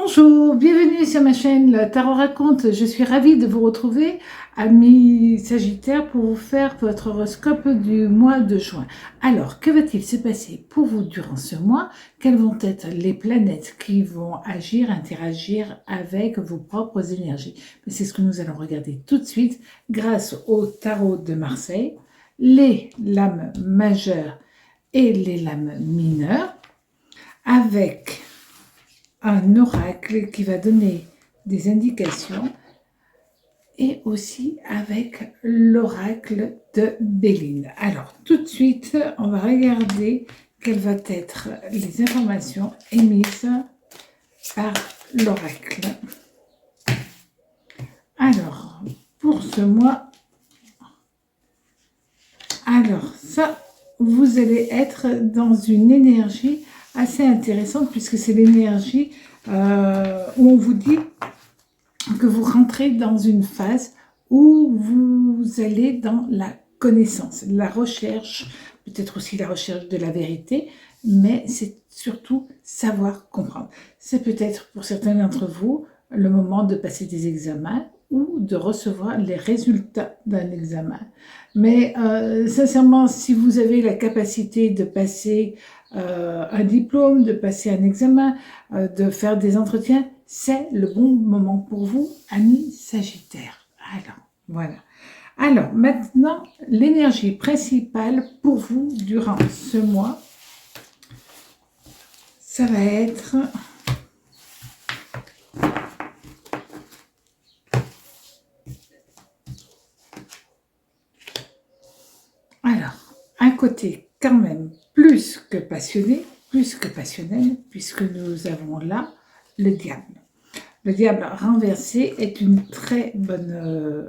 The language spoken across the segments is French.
Bonjour, bienvenue sur ma chaîne Le Tarot Raconte. Je suis ravie de vous retrouver, amis Sagittaires, pour vous faire votre horoscope du mois de juin. Alors, que va-t-il se passer pour vous durant ce mois? Quelles vont être les planètes qui vont agir, interagir avec vos propres énergies? C'est ce que nous allons regarder tout de suite grâce au Tarot de Marseille, les lames majeures et les lames mineures, avec un oracle qui va donner des indications et aussi avec l'oracle de Béline. Alors, tout de suite, on va regarder quelles vont être les informations émises par l'oracle. Alors, pour ce mois, vous allez être dans une énergie assez intéressante puisque c'est l'énergie où on vous dit que vous rentrez dans une phase où vous allez dans la connaissance, la recherche, peut-être aussi la recherche de la vérité, mais c'est surtout savoir comprendre. C'est peut-être pour certains d'entre vous le moment de passer des examens ou de recevoir les résultats d'un examen. Mais sincèrement, si vous avez la capacité de passer un diplôme, de passer un examen, de faire des entretiens, c'est le bon moment pour vous, amis Sagittaires. Alors, voilà. Alors, maintenant, l'énergie principale pour vous durant ce mois, ça va être un côté quand même plus que passionné, plus que passionnel, puisque nous avons là le diable. Le diable renversé est une très bonne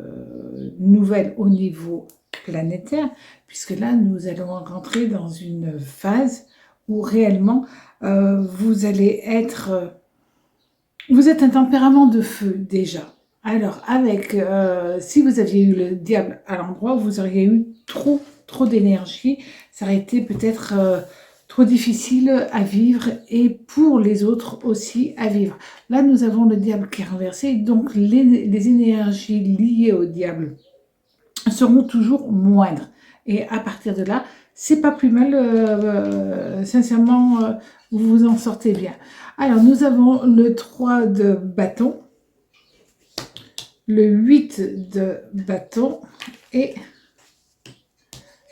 nouvelle au niveau planétaire, puisque là, nous allons rentrer dans une phase où réellement, vous allez être... vous êtes un tempérament de feu déjà. Alors, si vous aviez eu le diable à l'endroit, vous auriez eu trop d'énergie. Ça aurait été peut-être trop difficile à vivre et pour les autres aussi à vivre. Là, nous avons le diable qui est renversé, donc les énergies liées au diable seront toujours moindres. Et à partir de là, c'est pas plus mal, sincèrement, vous vous en sortez bien. Alors, nous avons le 3 de bâton, le 8 de bâton et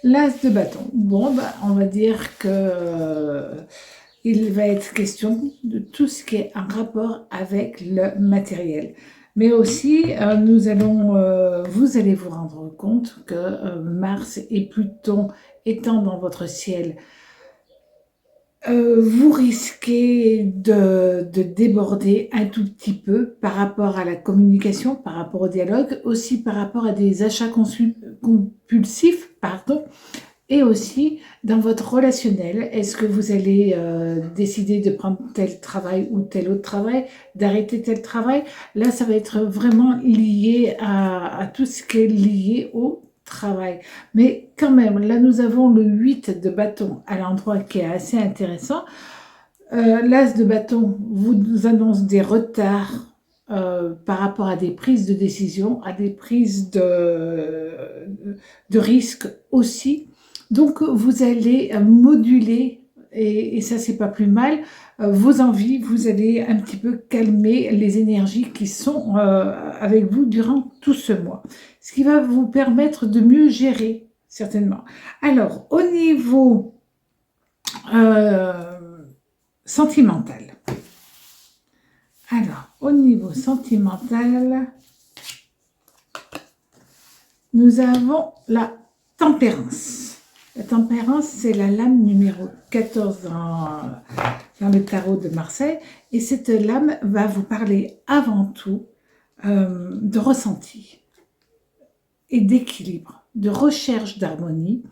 l'as de bâton. Bon, on va dire que il va être question de tout ce qui est en rapport avec le matériel. Mais aussi, vous allez vous rendre compte que Mars et Pluton étant dans votre ciel, vous risquez de déborder un tout petit peu par rapport à la communication, par rapport au dialogue, aussi par rapport à des achats compulsifs, pardon, et aussi dans votre relationnel. Est-ce que vous allez décider de prendre tel travail ou tel autre travail, d'arrêter tel travail? Là, ça va être vraiment lié à tout ce qui est lié au travail. Mais quand même, là, nous avons le 8 de bâton à l'endroit qui est assez intéressant. L'as de bâton vous annonce des retards par rapport à des prises de décision, à des prises de risques aussi. Donc, vous allez moduler, et ça, c'est pas plus mal, vos envies. Vous allez un petit peu calmer les énergies qui sont avec vous durant tout ce mois. Ce qui va vous permettre de mieux gérer, certainement. Alors, au niveau sentimental. Alors, au niveau sentimental, nous avons la tempérance. La tempérance, c'est la lame numéro 14 dans le tarot de Marseille. Et cette lame va vous parler avant tout de ressenti et d'équilibre, de recherche d'harmonie.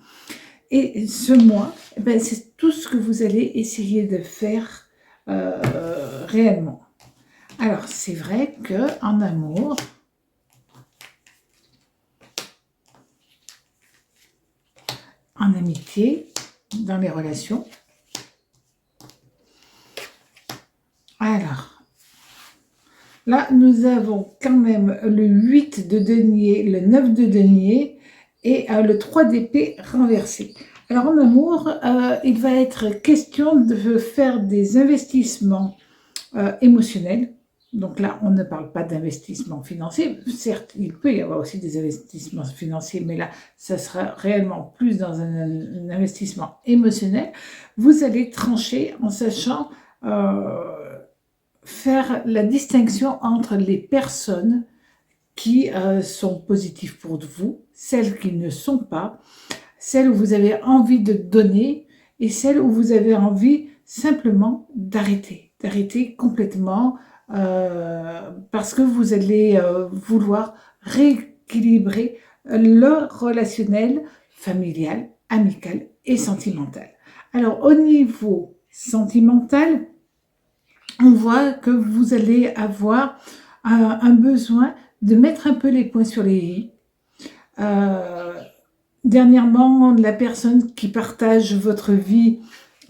Et ce mois, c'est tout ce que vous allez essayer de faire réellement. Alors, c'est vrai qu'en amour, en amitié, dans les relations. Alors, Là, nous avons quand même le 8 de denier, le 9 de denier et le 3 d'épée renversé. Alors en amour, il va être question de faire des investissements émotionnels. Donc là, on ne parle pas d'investissement financier. Certes, il peut y avoir aussi des investissements financiers, mais là, ça sera réellement plus dans un investissement émotionnel. Vous allez trancher en sachant faire la distinction entre les personnes qui sont positives pour vous, celles qui ne sont pas, celles où vous avez envie de donner et celles où vous avez envie simplement d'arrêter complètement parce que vous allez vouloir rééquilibrer le relationnel familial, amical et sentimental. Alors au niveau sentimental, on voit que vous allez avoir un besoin de mettre un peu les points sur les i. Dernièrement, la personne qui partage votre vie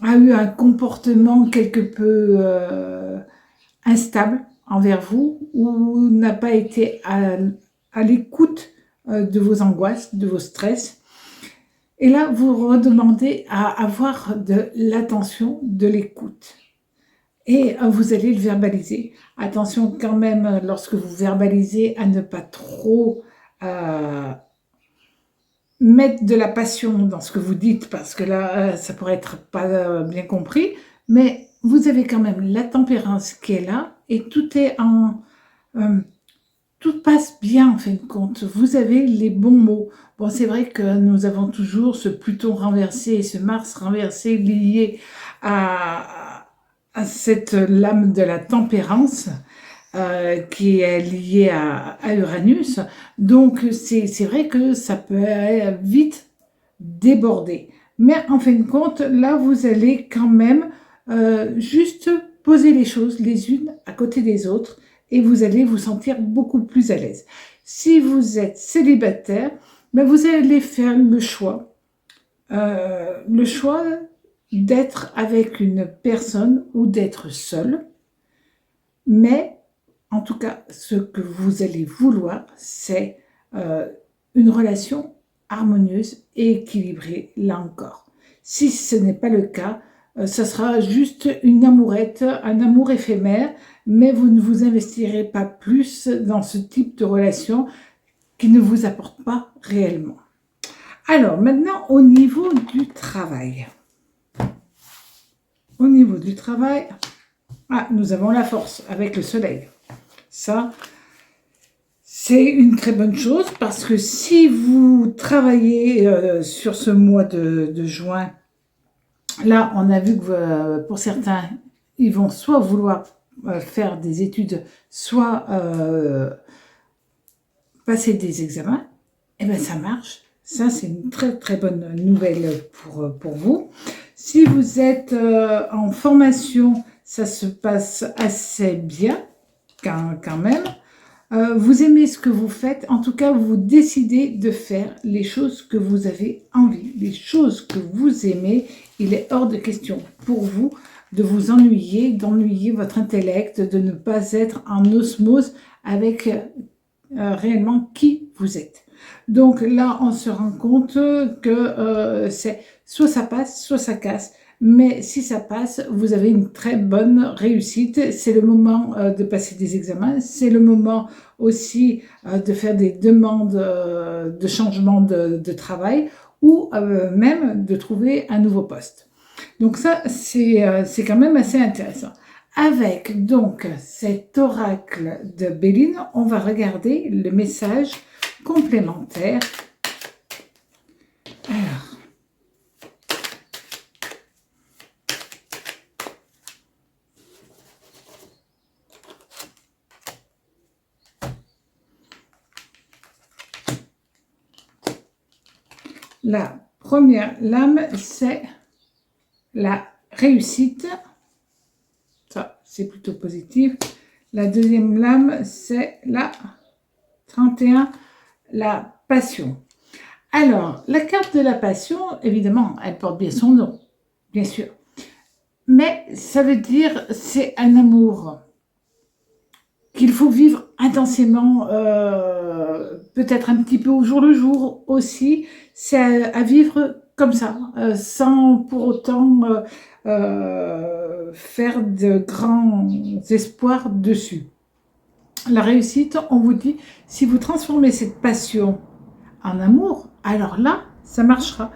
a eu un comportement quelque peu instable envers vous ou n'a pas été à l'écoute de vos angoisses, de vos stress. Et là, vous redemandez à avoir de l'attention, de l'écoute. Et vous allez le verbaliser. Attention quand même, lorsque vous verbalisez, à ne pas trop mettre de la passion dans ce que vous dites, parce que là, ça pourrait être pas bien compris. Mais vous avez quand même la tempérance qui est là, et tout est tout passe bien en fin de compte. Vous avez les bons mots. Bon, c'est vrai que nous avons toujours ce Pluton renversé et ce Mars renversé lié à cette lame de la tempérance qui est liée à Uranus. Donc, c'est vrai que ça peut vite déborder. Mais en fin de compte, là, vous allez quand même juste poser les choses les unes à côté des autres et vous allez vous sentir beaucoup plus à l'aise. Si vous êtes célibataire, ben vous allez faire le choix d'être avec une personne ou d'être seul. Mais en tout cas, ce que vous allez vouloir, c'est une relation harmonieuse et équilibrée, là encore. Si ce n'est pas le cas, ça sera juste une amourette, un amour éphémère, mais vous ne vous investirez pas plus dans ce type de relation qui ne vous apporte pas réellement. Alors, maintenant, au niveau du travail. Au niveau du travail, nous avons la force avec le soleil. Ça, c'est une très bonne chose parce que si vous travaillez sur ce mois de juin, là, on a vu que pour certains, ils vont soit vouloir faire des études, soit passer des examens. Eh bien, ça marche. Ça, c'est une très, très bonne nouvelle pour vous. Si vous êtes en formation, ça se passe assez bien, quand même. Vous aimez ce que vous faites, en tout cas, vous décidez de faire les choses que vous avez envie, les choses que vous aimez. Il est hors de question pour vous de vous ennuyer, d'ennuyer votre intellect, de ne pas être en osmose avec réellement qui vous êtes. Donc là, on se rend compte que c'est soit ça passe, soit ça casse. Mais si ça passe, vous avez une très bonne réussite. C'est le moment de passer des examens. C'est le moment aussi de faire des demandes de changement de travail ou même de trouver un nouveau poste. Donc ça, c'est quand même assez intéressant. Avec donc cet oracle de Béline, on va regarder le message complémentaire. Alors, la première lame, c'est la réussite. Ça, c'est plutôt positif. La deuxième lame, c'est la 31, la passion. Alors, la carte de la passion, évidemment, elle porte bien son nom, bien sûr. Mais ça veut dire c'est un amour qu'il faut vivre intensément, peut-être un petit peu au jour le jour aussi. C'est à vivre comme ça, sans pour autant faire de grands espoirs dessus. La réussite, on vous dit, si vous transformez cette passion en amour, alors là, ça marchera.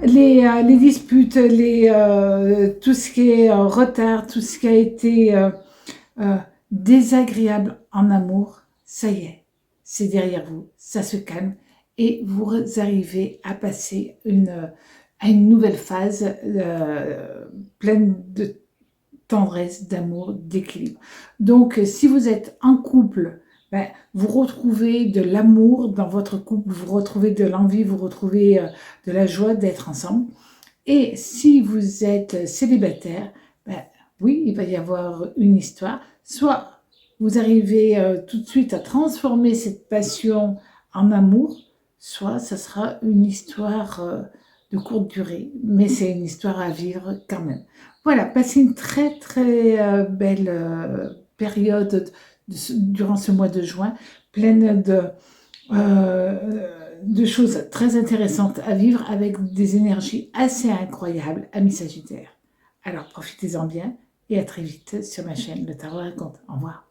Les disputes, tout ce qui est retard, tout ce qui a été euh, désagréable en amour, ça y est, c'est derrière vous, ça se calme et vous arrivez à passer à une nouvelle phase pleine de tendresse, d'amour, d'équilibre. Donc, si vous êtes en couple, ben, vous retrouvez de l'amour dans votre couple, vous retrouvez de l'envie, vous retrouvez de la joie d'être ensemble. Et si vous êtes célibataire, ben, oui, il va y avoir une histoire. Soit vous arrivez tout de suite à transformer cette passion en amour, soit ça sera une histoire de courte durée, mais c'est une histoire à vivre quand même. Voilà, passez une très très belle période durant ce mois de juin, pleine de choses très intéressantes à vivre avec des énergies assez incroyables, amis Sagittaires. Alors profitez-en bien et à très vite sur ma chaîne Le Tarot Raconte. Au revoir.